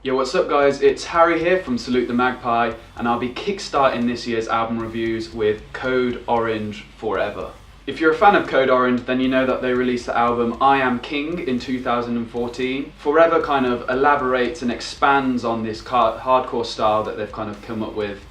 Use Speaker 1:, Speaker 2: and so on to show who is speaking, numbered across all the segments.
Speaker 1: Yo, what's up guys? It's Harry here from Salute the Magpie, and I'll be kickstarting this year's album reviews with Code Orange Forever. If you're a fan of Code Orange, then you know that they released the album I Am King in 2014. Forever kind of elaborates and expands on this hardcore style that they've kind of come up with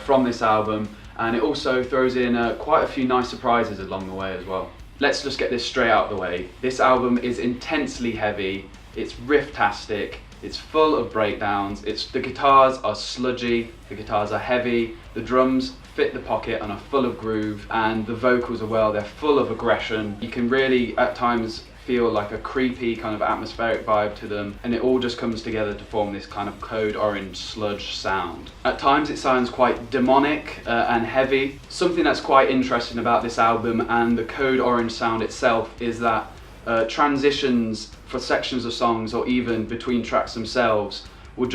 Speaker 1: from this album, and it also throws in quite a few nice surprises along the way as well. Let's just get this straight out of the way. This album is intensely heavy, it's riff-tastic, it's full of breakdowns, the guitars are sludgy, the guitars are heavy, the drums fit the pocket and are full of groove, and the vocals as well, they're full of aggression. You can really at times feel like a creepy kind of atmospheric vibe to them, and it all just comes together to form this kind of Code Orange sludge sound. At times it sounds quite demonic and heavy. Something that's quite interesting about this album and the Code Orange sound itself is that transitions for sections of songs or even between tracks themselves will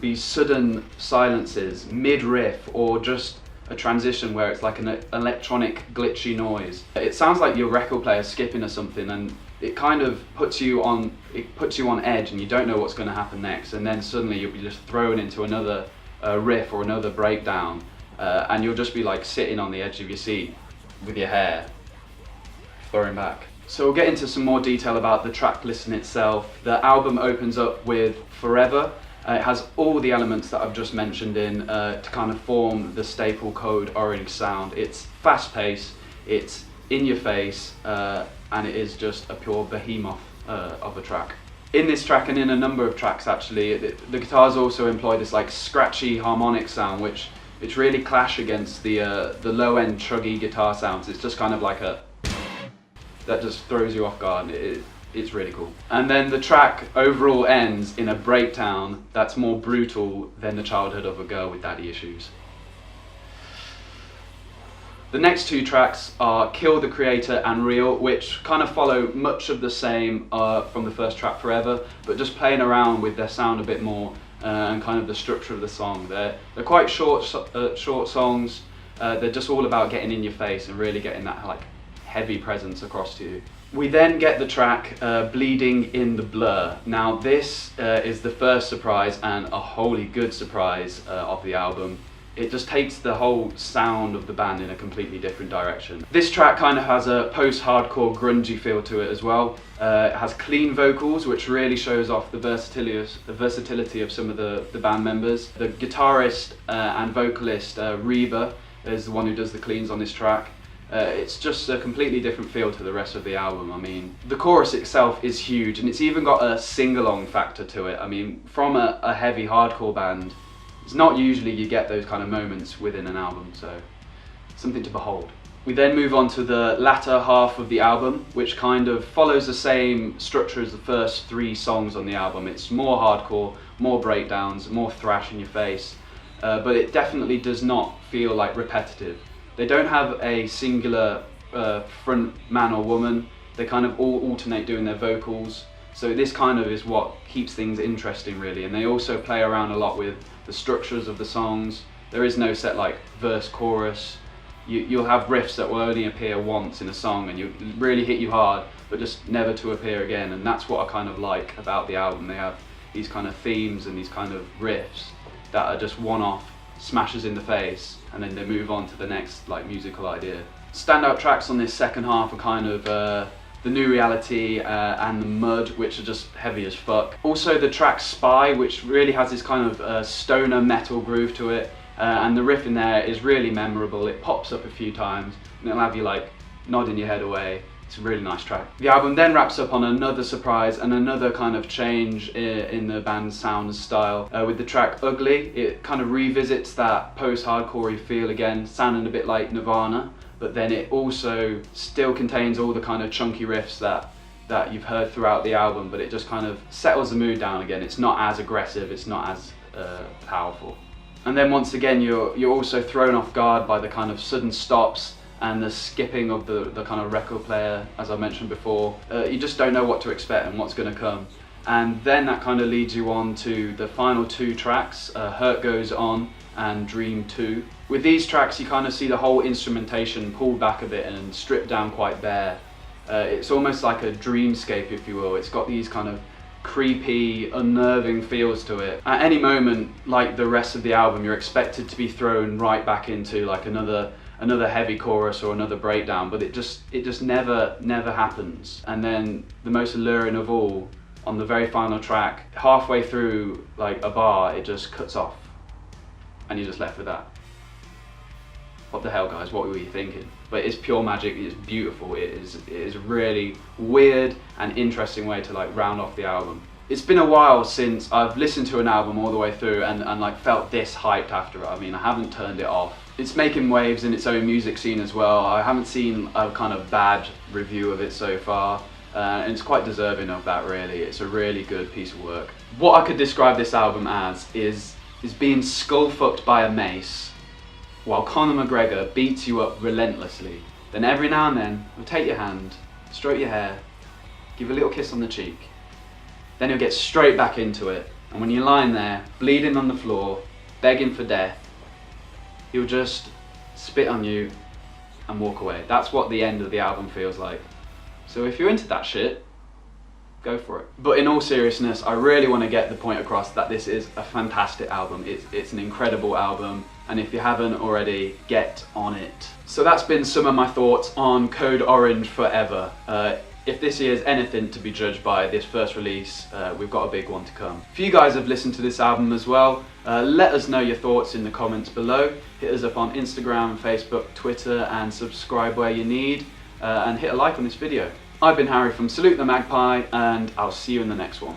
Speaker 1: be sudden silences mid-riff, or just a transition where it's like an electronic glitchy noise. It sounds like your record player skipping or something, and it kind of puts you on edge, and you don't know what's going to happen next, and then suddenly you'll be just thrown into another riff or another breakdown, and you'll just be like sitting on the edge of your seat with your hair flowing back. So we'll get into some more detail about the track listing itself. The album opens up with Forever. It has all the elements that I've just mentioned to kind of form the staple Code Orange sound. It's fast-paced, it's in your face, and it is just a pure behemoth of a track. In this track, and in a number of tracks actually, the guitars also employ this like scratchy harmonic sound, which really clash against the low-end chuggy guitar sounds. It's just kind of like that just throws you off guard. It's really cool. And then the track overall ends in a breakdown that's more brutal than the childhood of a girl with daddy issues. The next two tracks are Kill the Creator and Real, which kind of follow much of the same from the first track Forever, but just playing around with their sound a bit more and kind of the structure of the song. They're quite short songs. They're just all about getting in your face and really getting that like heavy presence across to you. We then get the track Bleeding in the Blur. Now this is the first surprise, and a wholly good surprise of the album. It just takes the whole sound of the band in a completely different direction. This track kind of has a post-hardcore grungy feel to it as well. It has clean vocals, which really shows off the versatility of some of the band members. The guitarist and vocalist Reba is the one who does the cleans on this track. It's just a completely different feel to the rest of the album. I mean, the chorus itself is huge, and it's even got a sing-along factor to it. I mean, from a heavy hardcore band, it's not usually you get those kind of moments within an album, so something to behold. We then move on to the latter half of the album, which kind of follows the same structure as the first three songs on the album. It's more hardcore, more breakdowns, more thrash in your face, but it definitely does not feel like repetitive. They don't have a singular front man or woman. They kind of all alternate doing their vocals. So this kind of is what keeps things interesting really. And they also play around a lot with the structures of the songs. There is no set like verse, chorus. You'll have riffs that will only appear once in a song and you really hit you hard, but just never to appear again. And that's what I kind of like about the album. They have these kind of themes and these kind of riffs that are just one-off smashes in the face, and then they move on to the next like musical idea. Standout tracks on this second half are kind of The New Reality and The Mud, which are just heavy as fuck. Also the track Spy, which really has this kind of stoner metal groove to it, and the riff in there is really memorable. It pops up a few times and it'll have you like nodding your head away. It's a really nice track. The album then wraps up on another surprise and another kind of change in the band's sound and style. With the track Ugly, it kind of revisits that post-hardcore feel again, sounding a bit like Nirvana, but then it also still contains all the kind of chunky riffs that you've heard throughout the album, but it just kind of settles the mood down again. It's not as aggressive, it's not as powerful. And then once again, you're also thrown off guard by the kind of sudden stops and the skipping of the kind of record player, as I mentioned before. You just don't know what to expect and what's going to come. And then that kind of leads you on to the final two tracks, Hurt Goes On and Dream 2. With these tracks you kind of see the whole instrumentation pulled back a bit and stripped down quite bare. It's almost like a dreamscape, if you will. It's got these kind of creepy, unnerving feels to it. At any moment, like the rest of the album, you're expected to be thrown right back into like another heavy chorus or another breakdown, but it just never happens. And then the most alluring of all, on the very final track, halfway through like a bar, it just cuts off and you're just left with that. What the hell, guys, what were you thinking? But it's pure magic, it's beautiful, it is a really weird and interesting way to like round off the album. It's been a while since I've listened to an album all the way through and like felt this hyped after it. I mean, I haven't turned it off. It's making waves in its own music scene as well. I haven't seen a kind of bad review of it so far, and it's quite deserving of that, really. It's a really good piece of work. What I could describe this album as is being skull-fucked by a mace while Conor McGregor beats you up relentlessly. Then every now and then, he'll take your hand, stroke your hair, give you a little kiss on the cheek. Then he'll get straight back into it. And when you're lying there, bleeding on the floor, begging for death, he'll just spit on you and walk away. That's what the end of the album feels like. So if you're into that shit, go for it. But in all seriousness, I really want to get the point across that this is a fantastic album. It's an incredible album, and if you haven't already, get on it. So that's been some of my thoughts on Code Orange Forever. If this year's anything to be judged by this first release, we've got a big one to come. If you guys have listened to this album as well, let us know your thoughts in the comments below. Hit us up on Instagram, Facebook, Twitter, and subscribe where you need, and hit a like on this video. I've been Harry from Salute the Magpie, and I'll see you in the next one.